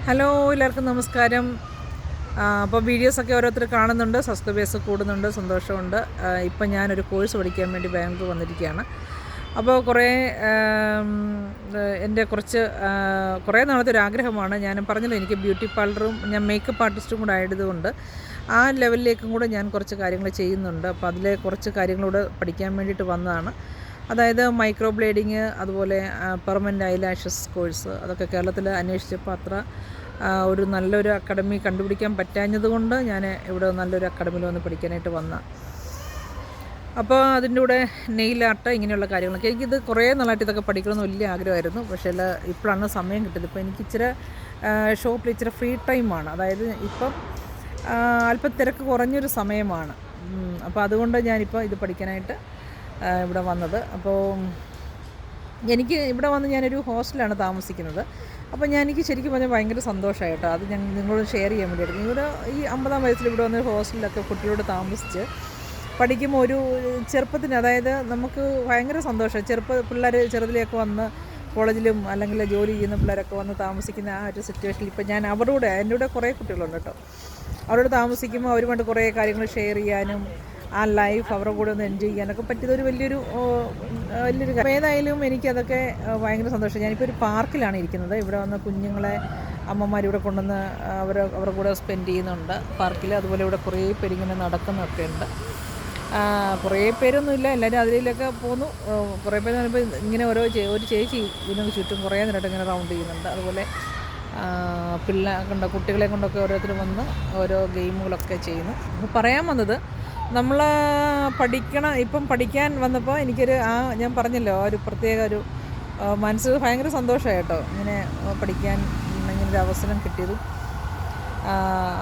Hello, എല്ലാവർക്കും നമസ്കാരം. അപ്പോൾ വീഡിയോസൊക്കെ ഓരോരുത്തർ കാണുന്നുണ്ട്, സബ്സ്ക്രൈബേഴ്സ് കൂടുന്നുണ്ട്, സന്തോഷമുണ്ട്. ഇപ്പം ഞാനൊരു കോഴ്സ് പഠിക്കാൻ വേണ്ടി ബാംഗ്ലൂർ വന്നിരിക്കുകയാണ്. അപ്പോൾ എൻ്റെ കുറേ നാളത്തെ ഒരു ആഗ്രഹമാണ്. ഞാൻ പറഞ്ഞല്ലോ, എനിക്ക് ബ്യൂട്ടി പാർലറും ഞാൻ മേക്കപ്പ് ആർട്ടിസ്റ്റും കൂടെ ആയതുകൊണ്ട് ആ ലെവലിലേക്കും കൂടെ ഞാൻ കുറച്ച് കാര്യങ്ങൾ ചെയ്യുന്നുണ്ട്. അപ്പോൾ അതിലെ കുറച്ച് കാര്യങ്ങളൂടെ പഠിക്കാൻ വേണ്ടിയിട്ട് വന്നതാണ്. അതായത് മൈക്രോ ബ്ലേഡിങ്, അതുപോലെ പെർമനൻ്റ് ഐലാഷസ് കോഴ്സ്, അതൊക്കെ കേരളത്തിൽ അന്വേഷിച്ചപ്പോൾ അത്ര നല്ലൊരു അക്കാഡമി കണ്ടുപിടിക്കാൻ പറ്റാഞ്ഞത് കൊണ്ട് ഞാൻ ഇവിടെ നല്ലൊരു അക്കാഡമിയിൽ വന്ന് പഠിക്കാനായിട്ട് വന്ന. അപ്പോൾ അതിൻ്റെ കൂടെ നെയിൽ ആർട്ട്, ഇങ്ങനെയുള്ള കാര്യങ്ങളൊക്കെ എനിക്കിത് കുറേ നാളായിട്ട് ഇതൊക്കെ പഠിക്കണമെന്ന് വലിയ ആഗ്രഹമായിരുന്നു. പക്ഷേ ഇപ്പോഴാണ് സമയം കിട്ടിയത്. ഇപ്പോൾ എനിക്ക് ഷോപ്പിൽ ഇച്ചിരി ഫ്രീ ടൈമാണ്. അതായത് ഇപ്പം അല്പം തിരക്ക് കുറഞ്ഞൊരു സമയമാണ്. അപ്പോൾ അതുകൊണ്ട് ഞാനിപ്പോൾ ഇത് പഠിക്കാനായിട്ട് ഇവിടെ വന്നത്. അപ്പോൾ എനിക്ക് ഇവിടെ വന്ന് ഞാനൊരു ഹോസ്റ്റലാണ് താമസിക്കുന്നത്. അപ്പോൾ എനിക്ക് ശരിക്കും പറഞ്ഞാൽ ഭയങ്കര സന്തോഷമായി കേട്ടോ. അത് ഞാൻ നിങ്ങളോട് ഷെയർ ചെയ്യാൻ വേണ്ടിയായിരുന്നു. ഇവിടെ ഈ 50-ാം വയസ്സിൽ ഇവിടെ വന്ന് ഹോസ്റ്റലിലൊക്കെ കുട്ടികളോട് താമസിച്ച് പഠിക്കുമ്പോൾ ഒരു ചെറുപ്പത്തിന്, അതായത് നമുക്ക് ഭയങ്കര സന്തോഷം. പിള്ളേർ ചെറുതിലേക്ക് വന്ന് കോളേജിലും അല്ലെങ്കിൽ ജോലി ചെയ്യുന്ന പിള്ളേരൊക്കെ വന്ന് താമസിക്കുന്ന ആ ഒരു സിറ്റുവേഷനിൽ ഇപ്പോൾ ഞാൻ എൻ്റെ കൂടെ കുറേ കുട്ടികളുണ്ട് കേട്ടോ. അവരോട് താമസിക്കുമ്പോൾ അവരുമായിട്ട് കുറേ കാര്യങ്ങൾ ഷെയർ ചെയ്യാനും ആ ലൈഫ് അവരുടെ കൂടെ ഒന്ന് എൻജോയ് ചെയ്യാനൊക്കെ പറ്റിയതൊരു വലിയൊരു കാര്യം. ഏതായാലും എനിക്കതൊക്കെ ഭയങ്കര സന്തോഷം. ഞാനിപ്പോൾ ഒരു പാർക്കിലാണ് ഇരിക്കുന്നത്. ഇവിടെ വന്ന് കുഞ്ഞുങ്ങളെ അമ്മമാരിവിടെ കൊണ്ടുവന്ന് അവരുടെ കൂടെ സ്പെൻഡ് ചെയ്യുന്നുണ്ട് പാർക്കിൽ. അതുപോലെ ഇവിടെ കുറേ പേരിങ്ങനെ നടക്കുന്നൊക്കെ ഉണ്ട്. കുറേ പേരൊന്നുമില്ല, എല്ലാവരും അതിലൊക്കെ പോന്നു. കുറേ പേര് പറയുമ്പോൾ ഇങ്ങനെ ഒരു ചേച്ചി ഇതിനൊക്കെ ചുറ്റും കുറേ നേരമായിട്ട് ഇങ്ങനെ റൗണ്ട് ചെയ്യുന്നുണ്ട്. അതുപോലെ കുട്ടികളെ കൊണ്ടൊക്കെ ഓരോരുത്തർ വന്ന് ഓരോ ഗെയിമുകളൊക്കെ ചെയ്യുന്നു. അപ്പോൾ പറയാൻ വന്നത്, നമ്മൾ ഇപ്പം പഠിക്കാൻ വന്നപ്പോൾ ഞാൻ പറഞ്ഞല്ലോ, ഒരു പ്രത്യേക ഒരു മനസ്സ് ഭയങ്കര സന്തോഷമായി കേട്ടോ, ഇങ്ങനെ പഠിക്കാൻ ഇങ്ങനൊരു അവസരം കിട്ടിയതും.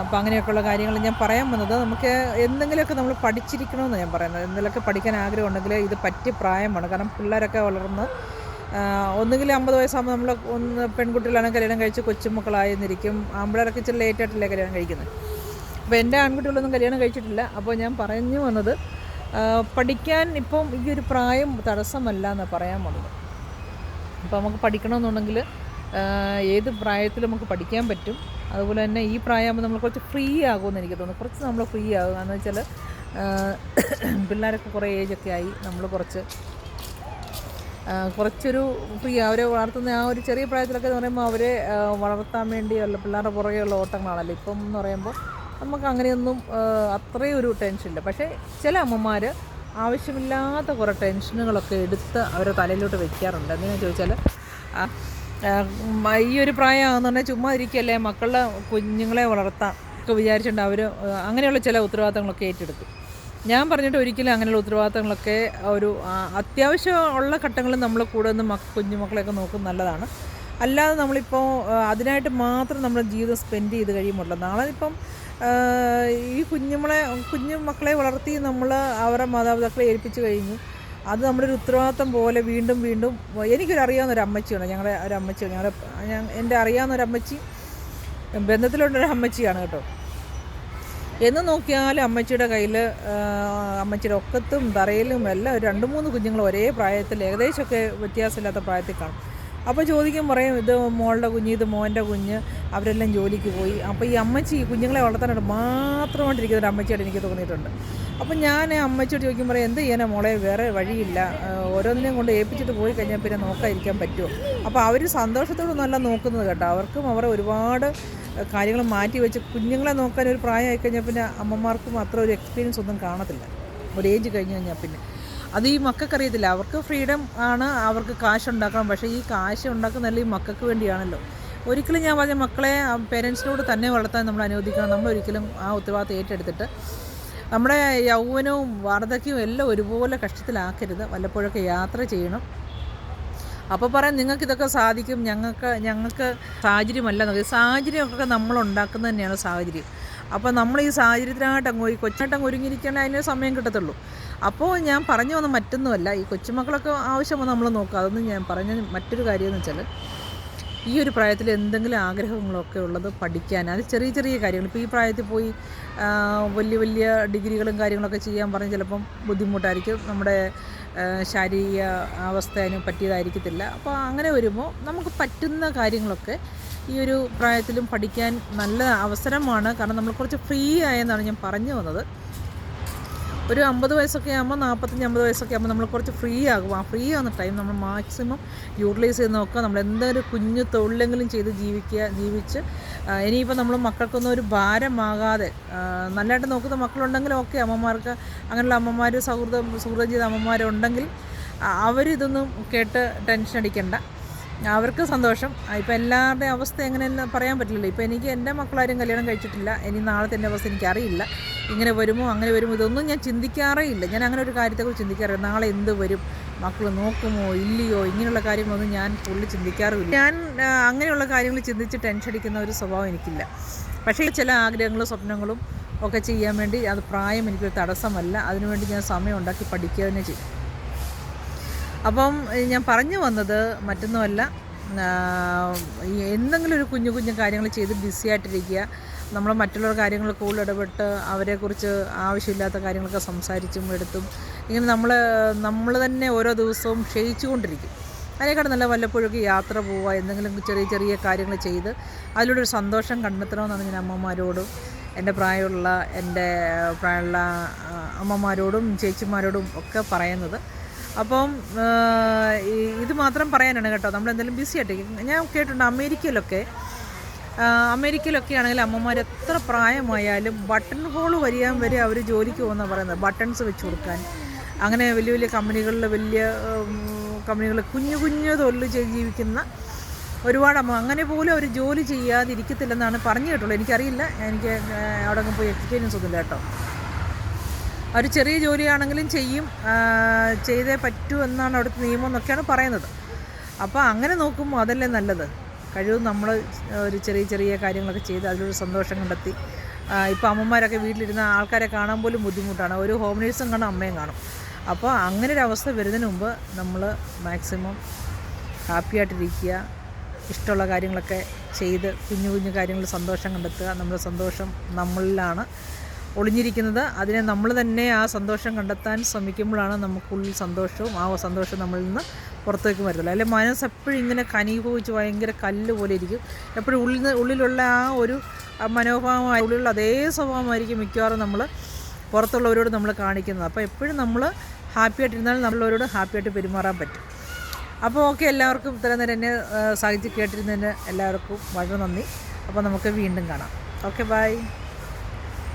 അപ്പോൾ അങ്ങനെയൊക്കെയുള്ള കാര്യങ്ങൾ ഞാൻ പറയാൻ വന്നത്, നമുക്ക് എന്തെങ്കിലുമൊക്കെ നമ്മൾ പഠിച്ചിരിക്കണമെന്ന് ഞാൻ പറയുന്നത്. എന്തെങ്കിലുമൊക്കെ പഠിക്കാൻ ആഗ്രഹം ഉണ്ടെങ്കിൽ ഇത് പറ്റിയ പ്രായമാണ്. കാരണം പിള്ളേരൊക്കെ വളർന്ന് ഒന്നുകിൽ 50 വയസ്സാകുമ്പോൾ നമ്മൾ പെൺകുട്ടികളാണെങ്കിൽ കല്യാണം കഴിച്ച് കൊച്ചുമക്കളായിരുന്നിരിക്കും. ആൺപിള്ളേരൊക്കെ ഇച്ചിരി ലേറ്റായിട്ടല്ലേ കല്യാണം കഴിക്കുന്നത്. അപ്പോൾ എൻ്റെ ആൺകുട്ടികളൊന്നും കല്യാണം കഴിച്ചിട്ടില്ല. അപ്പോൾ ഞാൻ പറഞ്ഞു വന്നത്, പഠിക്കാൻ ഇപ്പം ഈ ഒരു പ്രായം തടസ്സമല്ല എന്നാണ് പറയാൻ വന്നത്. അപ്പോൾ നമുക്ക് പഠിക്കണമെന്നുണ്ടെങ്കിൽ ഏത് പ്രായത്തിലും നമുക്ക് പഠിക്കാൻ പറ്റും. അതുപോലെ തന്നെ ഈ പ്രായമാകുമ്പോൾ നമ്മൾ കുറച്ച് ഫ്രീ ആകുമെന്ന് എനിക്ക് തോന്നുന്നു. കുറച്ച് നമ്മൾ ഫ്രീ ആകും. കാരണം വെച്ചാൽ പിള്ളേരൊക്കെ കുറേ ഏജൊക്കെ ആയി, നമ്മൾ കുറച്ചൊരു ഫ്രീ, അവരെ വളർത്തുന്ന ആ ഒരു ചെറിയ പ്രായത്തിലൊക്കെ എന്ന് പറയുമ്പോൾ അവരെ വളർത്താൻ വേണ്ടിയുള്ള പിള്ളേരുടെ പുറകെയുള്ള ഓട്ടങ്ങളാണല്ലോ. ഇപ്പം എന്ന് പറയുമ്പോൾ നമുക്ക് അങ്ങനെയൊന്നും അത്രയും ഒരു ടെൻഷനില്ല. പക്ഷേ ചില അമ്മമാർ ആവശ്യമില്ലാത്ത കുറേ ടെൻഷനുകളൊക്കെ എടുത്ത് അവരെ തലയിലോട്ട് വയ്ക്കാറുണ്ട്. എന്തിനാണെന്ന് ചോദിച്ചാൽ, ഈ ഒരു പ്രായമാകുന്നുണ്ടെങ്കിൽ ചുമ്മാ ഇരിക്കുകയല്ലേ, മക്കളുടെ കുഞ്ഞുങ്ങളെ വളർത്താം ഒക്കെ വിചാരിച്ചിട്ടുണ്ട് അവർ അങ്ങനെയുള്ള ചില ഉത്തരവാദിത്തങ്ങളൊക്കെ ഏറ്റെടുക്കും. ഞാൻ പറഞ്ഞിട്ട് ഒരിക്കലും അങ്ങനെയുള്ള ഉത്തരവാദിത്തങ്ങളൊക്കെ ഒരു അത്യാവശ്യമുള്ള ഘട്ടങ്ങളിൽ നമ്മൾ കൂടെ നിന്ന് കുഞ്ഞുമക്കളെയൊക്കെ നോക്കുന്നത് നല്ലതാണ്. അല്ലാതെ നമ്മളിപ്പോൾ അതിനായിട്ട് മാത്രം നമ്മുടെ ജീവിതം സ്പെൻഡ് ചെയ്ത് കഴിയുമ്പോൾ നാളെ ഇപ്പം ഈ കുഞ്ഞുമക്കളെ വളർത്തി നമ്മൾ അവരുടെ മാതാപിതാക്കളെ ഏൽപ്പിച്ച് കഴിഞ്ഞു. അത് നമ്മുടെ ഒരു ഉത്തരവാദിത്തം പോലെ വീണ്ടും വീണ്ടും. എനിക്കൊരറിയാവുന്നൊരു അമ്മച്ചിയാണ്, എൻ്റെ അറിയാവുന്നൊരു അമ്മച്ചി, ബന്ധത്തിലുള്ളൊരു അമ്മച്ചിയാണ് കേട്ടോ. എന്ന് നോക്കിയാലും അമ്മച്ചിയുടെ കയ്യിൽ, അമ്മച്ചിയുടെ ഒക്കത്തും തറയിലും എല്ലാം 2-3 കുഞ്ഞുങ്ങൾ ഒരേ പ്രായത്തിൽ, ഏകദേശമൊക്കെ വ്യത്യാസമില്ലാത്ത പ്രായത്തിൽ കാണും. അപ്പോൾ പറയും, ഇത് മോളുടെ കുഞ്ഞ്, ഇത് മോൻ്റെ കുഞ്ഞ്, അവരെല്ലാം ജോലിക്ക് പോയി. അപ്പോൾ ഈ അമ്മച്ചി കുഞ്ഞുങ്ങളെ വളർത്താനായിട്ട് മാത്രമായിട്ടിരിക്കുന്ന ഒരു അമ്മച്ചിയായിട്ട് എനിക്ക് തോന്നിയിട്ടുണ്ട്. അപ്പോൾ ഞാൻ അമ്മച്ചിയോട് പറയും, എന്ത് ചെയ്യാനാ മോളെ, വേറെ വഴിയില്ല, ഓരോന്നിനെയും കൊണ്ട് ഏൽപ്പിച്ചിട്ട് പോയി കഴിഞ്ഞാൽ പിന്നെ നോക്കാതിരിക്കാൻ പറ്റുമോ? അപ്പോൾ അവർ സന്തോഷത്തോടൊന്നുമല്ല നോക്കുന്നത് കേട്ടോ. അവർക്കും അവരെ ഒരുപാട് കാര്യങ്ങൾ മാറ്റി വെച്ച് കുഞ്ഞുങ്ങളെ നോക്കാൻ ഒരു പ്രായമായി കഴിഞ്ഞാൽ പിന്നെ അമ്മമാർക്കും അത്ര ഒരു എക്സ്പീരിയൻസ് ഒന്നും കാണത്തില്ല. ഒരു ഏജ് കഴിഞ്ഞ് കഴിഞ്ഞാൽ പിന്നെ അത് ഈ മക്കൾക്കറിയത്തില്ല. അവർക്ക് ഫ്രീഡം ആണ്, അവർക്ക് കാശ് ഉണ്ടാക്കണം. പക്ഷേ ഈ കാശ് ഉണ്ടാക്കുന്നതല്ല ഈ മക്കൾക്ക് വേണ്ടിയാണല്ലോ. ഒരിക്കലും ഞാൻ പറഞ്ഞ, മക്കളെ പേരൻസിനോട് തന്നെ വളർത്താൻ നമ്മൾ അനുവദിക്കണം. നമ്മളൊരിക്കലും ആ ഉത്തരവാദിത്തം ഏറ്റെടുത്തിട്ട് നമ്മുടെ യൗവനവും വാർദ്ധക്യവും എല്ലാം ഒരുപോലെ കഷ്ടത്തിലാക്കരുത്. വല്ലപ്പോഴൊക്കെ യാത്ര ചെയ്യണം. അപ്പോൾ പറയാം, നിങ്ങൾക്കിതൊക്കെ സാധിക്കും, ഞങ്ങൾക്ക് സാഹചര്യമല്ല. സാഹചര്യമൊക്കെ നമ്മൾ ഉണ്ടാക്കുന്നത് തന്നെയാണ് സാഹചര്യം. അപ്പോൾ നമ്മൾ ഈ സാഹചര്യത്തിനായിട്ടങ്ങ് കൊച്ചായിട്ടങ്ങ് ഒരുങ്ങിയിരിക്കേണ്ട അതിന് സമയം കിട്ടത്തുള്ളൂ. അപ്പോൾ ഞാൻ പറഞ്ഞു വന്ന മറ്റൊന്നുമല്ല, ഈ കൊച്ചുമക്കളൊക്കെ ആവശ്യമാണ് നമ്മൾ നോക്കുക. അതൊന്നും ഞാൻ പറഞ്ഞ മറ്റൊരു കാര്യമെന്ന് വെച്ചാൽ, ഈ ഒരു പ്രായത്തിൽ എന്തെങ്കിലും ആഗ്രഹങ്ങളൊക്കെ ഉള്ളത് പഠിക്കാൻ, അത് ചെറിയ ചെറിയ കാര്യങ്ങൾ. ഇപ്പോൾ ഈ പ്രായത്തിൽ പോയി വലിയ വലിയ ഡിഗ്രികളും കാര്യങ്ങളൊക്കെ ചെയ്യാൻ പറഞ്ഞ് ചിലപ്പം ബുദ്ധിമുട്ടായിരിക്കും. നമ്മുടെ ശാരീരിക അവസ്ഥ അതിന് പറ്റിയതായിരിക്കത്തില്ല. അപ്പോൾ അങ്ങനെ വരുമ്പോൾ നമുക്ക് പറ്റുന്ന കാര്യങ്ങളൊക്കെ ഈ ഒരു പ്രായത്തിലും പഠിക്കാൻ നല്ല അവസരമാണ്. കാരണം നമ്മൾ കുറച്ച് ഫ്രീ ആയെന്നാണ് ഞാൻ പറഞ്ഞു വന്നത്. ഒരു 50 വയസ്സൊക്കെ ആകുമ്പോൾ 45-50 വയസ്സൊക്കെ ആകുമ്പോൾ നമ്മൾ കുറച്ച് ഫ്രീ ആകും. ആ ഫ്രീ ആകുന്ന ടൈം നമ്മൾ മാക്സിമം യൂട്ടിലൈസ് ചെയ്ത് നോക്കുക. നമ്മൾ എന്തൊരു കുഞ്ഞു തൊഴിലെങ്കിലും ചെയ്ത് ജീവിച്ച് ഇനിയിപ്പോൾ നമ്മൾ മക്കൾക്കൊന്നും ഒരു ഭാരമാകാതെ നല്ലതായിട്ട് നോക്കുന്ന മക്കളുണ്ടെങ്കിൽ ഓക്കെ, അമ്മമാർക്ക് അങ്ങനെയുള്ള അമ്മമാർ സൗഹൃദം ചെയ്ത അമ്മമാരുണ്ടെങ്കിൽ അവരിതൊന്നും കേട്ട് ടെൻഷൻ അടിക്കണ്ട, അവർക്ക് സന്തോഷം. ഇപ്പോൾ എല്ലാവരുടെയും അവസ്ഥ എങ്ങനെയെന്ന് പറയാൻ പറ്റില്ലല്ലോ. ഇപ്പോൾ എനിക്ക് എൻ്റെ മക്കളാരും കല്യാണം കഴിച്ചിട്ടില്ല, ഇനി നാളത്തെ എൻ്റെ അവസ്ഥ എനിക്കറിയില്ല. ഇങ്ങനെ വരുമോ അങ്ങനെ വരുമോ ഇതൊന്നും ഞാൻ ചിന്തിക്കാറേ ഇല്ല. ഞാൻ അങ്ങനെ ഒരു കാര്യത്തെക്കുറിച്ച് ചിന്തിക്കാറില്ല. നാളെ എന്ത് വരും, മക്കൾ നോക്കുമോ ഇല്ലയോ, ഇങ്ങനെയുള്ള കാര്യങ്ങളൊന്നും ഞാൻ ഫുള്ള് ചിന്തിക്കാറുമില്ല. ഞാൻ അങ്ങനെയുള്ള കാര്യങ്ങൾ ചിന്തിച്ച് ടെൻഷൻ അടിക്കുന്ന ഒരു സ്വഭാവം എനിക്കില്ല. പക്ഷേ ചില ആഗ്രഹങ്ങളും സ്വപ്നങ്ങളും ഒക്കെ ചെയ്യാൻ വേണ്ടി അത് പ്രായം എനിക്കൊരു തടസ്സമല്ല. അതിനുവേണ്ടി ഞാൻ സമയം ഉണ്ടാക്കി പഠിക്കുക തന്നെ ചെയ്യും. അപ്പം ഞാൻ പറഞ്ഞു വന്നത് മറ്റൊന്നുമല്ല, എന്തെങ്കിലും ഒരു കുഞ്ഞു കുഞ്ഞു കാര്യങ്ങൾ ചെയ്ത് ബിസി ആയിട്ടിരിക്കുക. നമ്മൾ മറ്റുള്ള കാര്യങ്ങൾ കൂടുതൽ ഇടപെട്ട് അവരെക്കുറിച്ച് ആവശ്യമില്ലാത്ത കാര്യങ്ങളൊക്കെ സംസാരിച്ചും എടുത്തും ഇങ്ങനെ നമ്മൾ തന്നെ ഓരോ ദിവസവും ക്ഷയിച്ചു കൊണ്ടിരിക്കും. അതിനേക്കാളും നല്ല വല്ലപ്പോഴൊക്കെ യാത്ര പോവുക, എന്തെങ്കിലും ചെറിയ ചെറിയ കാര്യങ്ങൾ ചെയ്ത് അതിലൂടെ ഒരു സന്തോഷം കണ്ടെത്തണമെന്നാണ് ഞാൻ അമ്മമാരോടും എൻ്റെ പ്രായമുള്ള അമ്മമാരോടും ചേച്ചിമാരോടും ഒക്കെ പറയുന്നത്. അപ്പം ഇത് മാത്രം പറയാനാണ് കേട്ടോ. നമ്മളെന്തെങ്കിലും ബിസി ആയിട്ടിരിക്കും. ഞാൻ കേട്ടിട്ടുണ്ട് അമേരിക്കയിലൊക്കെ ആണെങ്കിൽ അമ്മമാർ എത്ര പ്രായമായാലും ബട്ടൺ ഹോൾ വരിയാൻ വരെ അവർ ജോലിക്ക് പോകുന്ന പറയുന്നത്. ബട്ടൺസ് വെച്ച് കൊടുക്കാൻ, അങ്ങനെ വലിയ വലിയ കമ്പനികളിൽ കുഞ്ഞു തൊഴിൽ ചെയ്ത് ജീവിക്കുന്ന ഒരുപാട് അങ്ങനെ പോലും അവർ ജോലി ചെയ്യാതിരിക്കത്തില്ലെന്നാണ് പറഞ്ഞു കേട്ടുള്ളൂ. എനിക്കറിയില്ല, എനിക്ക് അവിടെ പോയി എക്സ്പീരിയൻസ് ഒന്നുമില്ല കേട്ടോ. അവർ ചെറിയ ജോലിയാണെങ്കിലും ചെയ്തേ പറ്റൂ എന്നാണ് അവിടുത്തെ നിയമം എന്നൊക്കെയാണ് പറയുന്നത്. അപ്പോൾ അങ്ങനെ നോക്കുമ്പോൾ അതല്ലേ നല്ലത്. കഴിവും നമ്മൾ ഒരു ചെറിയ കാര്യങ്ങളൊക്കെ ചെയ്ത് അതിലൊരു സന്തോഷം കണ്ടെത്തി. ഇപ്പോൾ അമ്മമാരൊക്കെ വീട്ടിലിരുന്ന ആൾക്കാരെ കാണാൻ പോലും ബുദ്ധിമുട്ടാണ്. ഒരു ഹോം നേഴ്സും കാണും, അമ്മയും കാണും. അപ്പോൾ അങ്ങനെ ഒരു അവസ്ഥ വരുന്നതിന് മുമ്പ് നമ്മൾ മാക്സിമം ഹാപ്പി ആയിട്ടിരിക്കുക, ഇഷ്ടമുള്ള കാര്യങ്ങളൊക്കെ ചെയ്ത് കുഞ്ഞു കാര്യങ്ങളിൽ സന്തോഷം കണ്ടെത്തുക. നമ്മുടെ സന്തോഷം നമ്മളിലാണ് ഒളിഞ്ഞിരിക്കുന്നത്. അതിനെ നമ്മൾ തന്നെ ആ സന്തോഷം കണ്ടെത്താൻ ശ്രമിക്കുമ്പോഴാണ് നമുക്കുള്ളിൽ സന്തോഷവും ആ സന്തോഷം നമ്മളിൽ നിന്ന് പുറത്തേക്ക് വരത്തുള്ളൂ. അല്ലെങ്കിൽ മനസ്സ് എപ്പോഴും ഇങ്ങനെ കനിഭവിച്ച് ഭയങ്കര കല്ല് പോലെ ഇരിക്കും. എപ്പോഴും ഉള്ളിലുള്ള ആ ഒരു മനോഭാവമായ ഉള്ളിലുള്ള അതേ സ്വഭാവമായിരിക്കും മിക്കവാറും നമ്മൾ പുറത്തുള്ളവരോട് നമ്മൾ കാണിക്കുന്നത്. അപ്പോൾ എപ്പോഴും നമ്മൾ ഹാപ്പി ആയിട്ടിരുന്നാൽ നമ്മളവരോട് ഹാപ്പി ആയിട്ട് പെരുമാറാൻ പറ്റും. അപ്പോൾ ഓക്കെ, എല്ലാവർക്കും ഇത്രയും നേരം എന്നെ സാഹിത്യം കേട്ടിരുന്നതിന് എല്ലാവർക്കും വളരെ നന്ദി. അപ്പോൾ നമുക്ക് വീണ്ടും കാണാം. Okay, by.